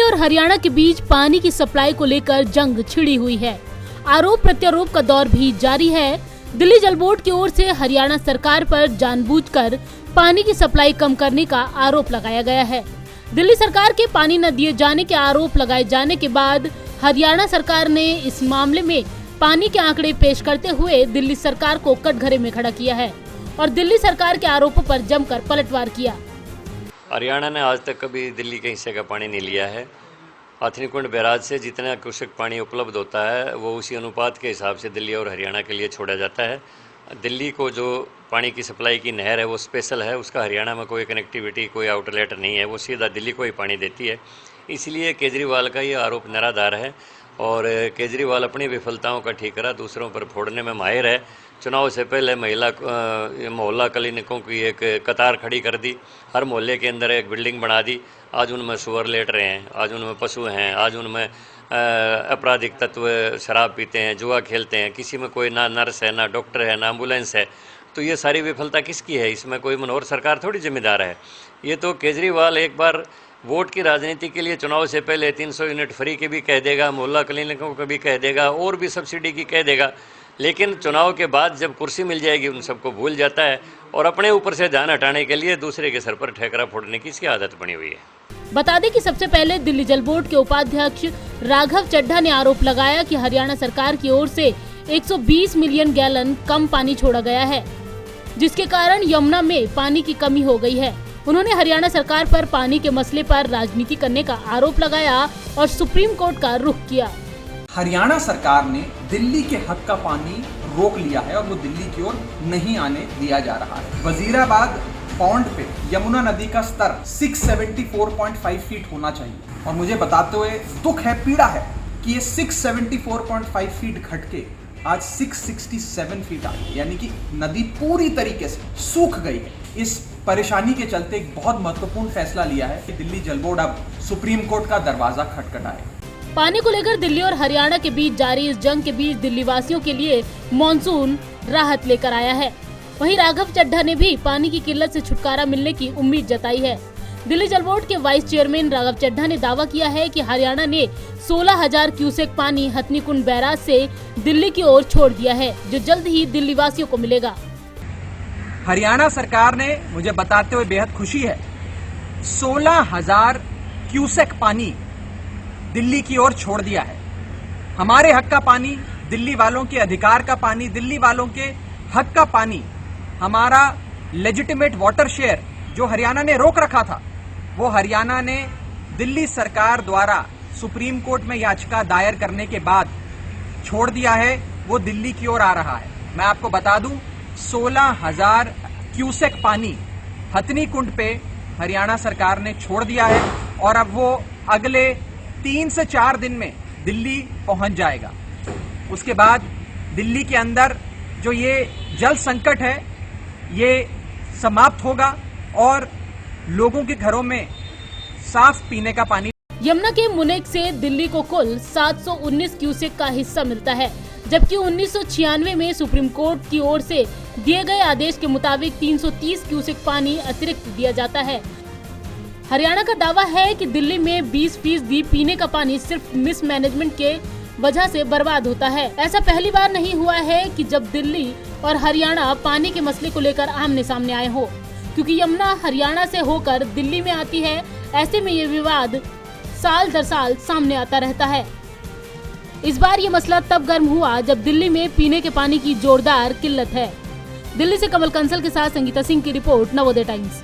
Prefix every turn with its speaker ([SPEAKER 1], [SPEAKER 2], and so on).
[SPEAKER 1] और हरियाणा के बीच पानी की सप्लाई को लेकर जंग छिड़ी हुई है। आरोप प्रत्यारोप का दौर भी जारी है। दिल्ली जल बोर्ड की ओर से हरियाणा सरकार पर जानबूझकर पानी की सप्लाई कम करने का आरोप लगाया गया है। दिल्ली सरकार के पानी न दिए जाने के आरोप लगाए जाने के बाद हरियाणा सरकार ने इस मामले में पानी के आंकड़े पेश करते हुए दिल्ली सरकार को कटघरे में खड़ा किया है और दिल्ली सरकार के आरोपों पर जमकर पलटवार किया।
[SPEAKER 2] हरियाणा ने आज तक कभी दिल्ली के हिस्से का पानी नहीं लिया है। हथनीकुंड बैराज से जितना क्यूसेक पानी उपलब्ध होता है वो उसी अनुपात के हिसाब से दिल्ली और हरियाणा के लिए छोड़ा जाता है। दिल्ली को जो पानी की सप्लाई की नहर है वो स्पेशल है, उसका हरियाणा में कोई कनेक्टिविटी, कोई आउटलेट नहीं है, वो सीधा दिल्ली को ही पानी देती है। इसलिए केजरीवाल का ये आरोप निराधार है और केजरीवाल अपनी विफलताओं का ठीकरा दूसरों पर फोड़ने में माहिर है। चुनाव से पहले मोहल्ला क्लिनिकों की एक कतार खड़ी कर दी, हर मोहल्ले के अंदर एक बिल्डिंग बना दी। आज उनमें सुअर लेट रहे हैं, आज उनमें पशु हैं, आज उनमें आपराधिक तत्व शराब पीते हैं, जुआ खेलते हैं। किसी में कोई ना नर्स है, ना डॉक्टर है, ना एम्बुलेंस है। तो ये सारी विफलता किसकी है? इसमें कोई मनोहर सरकार थोड़ी जिम्मेदार है। ये तो केजरीवाल एक बार वोट की राजनीति के लिए चुनाव से पहले 300 यूनिट फ्री के भी कह देगा, मोहल्ला क्लिनिकों का भी कह देगा और भी सब्सिडी की कह देगा, लेकिन चुनाव के बाद जब कुर्सी मिल जाएगी उन सबको भूल जाता है और अपने ऊपर से ध्यान हटाने के लिए दूसरे के सर पर ठेकरा फोड़ने की इसकी आदत बनी हुई है।
[SPEAKER 1] बता दें कि सबसे पहले दिल्ली जल बोर्ड के उपाध्यक्ष राघव चड्ढा ने आरोप लगाया कि हरियाणा सरकार की ओर से 120 मिलियन गैलन कम पानी छोड़ा गया है, जिसके कारण यमुना में पानी की कमी हो गई है। उन्होंने हरियाणा सरकार पर पानी के मसले पर राजनीति करने का आरोप लगाया और सुप्रीम कोर्ट का रुख किया।
[SPEAKER 3] हरियाणा सरकार ने दिल्ली के हक का पानी रोक लिया है और वो दिल्ली की ओर नहीं आने दिया जा रहा है। वजीराबाद पॉन्ड पे यमुना नदी का स्तर 674.5 फीट होना चाहिए और मुझे बताते हुए दुख है, पीड़ा है कि ये 674.5 फीट घट के आज 667 फीट आ गई, यानी कि नदी पूरी तरीके से सूख गई है। इस परेशानी के चलते एक बहुत महत्वपूर्ण फैसला लिया है कि दिल्ली जल बोर्ड अब सुप्रीम कोर्ट का दरवाजा खटखटाए।
[SPEAKER 1] पानी को लेकर दिल्ली और हरियाणा के बीच जारी इस जंग के बीच दिल्ली वासियों के लिए मॉनसून राहत लेकर आया है। वहीं राघव चड्ढा ने भी पानी की किल्लत से छुटकारा मिलने की उम्मीद जताई है। दिल्ली जल बोर्ड के वाइस चेयरमैन राघव चड्ढा ने दावा किया है कि हरियाणा ने 16,000 क्यूसेक पानी हथनीकुंड बैराज से दिल्ली की ओर छोड़ दिया है, जो जल्द ही दिल्ली वासियों को मिलेगा।
[SPEAKER 3] हरियाणा सरकार ने, मुझे बताते हुए बेहद खुशी है, 16,000 क्यूसेक पानी दिल्ली की ओर छोड़ दिया है। हमारे हक का पानी, दिल्ली वालों के अधिकार का पानी, दिल्ली वालों के हक का पानी, हमारा लेजिटिमेट वाटर शेयर जो हरियाणा ने रोक रखा था, वो हरियाणा ने दिल्ली सरकार द्वारा सुप्रीम कोर्ट में याचिका दायर करने के बाद छोड़ दिया है। वो दिल्ली की ओर आ रहा है। मैं आपको बता दूं, 16,000 क्यूसेक पानी हथनीकुंड पे हरियाणा सरकार ने छोड़ दिया है और अब वो अगले 3 से 4 दिन में दिल्ली पहुंच जाएगा। उसके बाद दिल्ली के अंदर जो ये जल संकट है ये समाप्त होगा और लोगों के घरों में साफ पीने का पानी।
[SPEAKER 1] यमुना के मुनेक से दिल्ली को कुल 719 क्यूसेक का हिस्सा मिलता है, जबकि 1996 में सुप्रीम कोर्ट की ओर से दिए गए आदेश के मुताबिक 330 क्यूसेक पानी अतिरिक्त दिया जाता है। हरियाणा का दावा है कि दिल्ली में 20% पीने का पानी सिर्फ मिसमैनेजमेंट के वजह से बर्बाद होता है। ऐसा पहली बार नहीं हुआ है कि जब दिल्ली और हरियाणा पानी के मसले को लेकर आमने सामने आए हो, क्योंकि यमुना हरियाणा से होकर दिल्ली में आती है। ऐसे में ये विवाद साल दर साल सामने आता रहता है। इस बार ये मसला तब गर्म हुआ जब दिल्ली में पीने के पानी की जोरदार किल्लत है। दिल्ली से कमल कंसल के साथ संगीता सिंह की रिपोर्ट, नवोदय टाइम्स।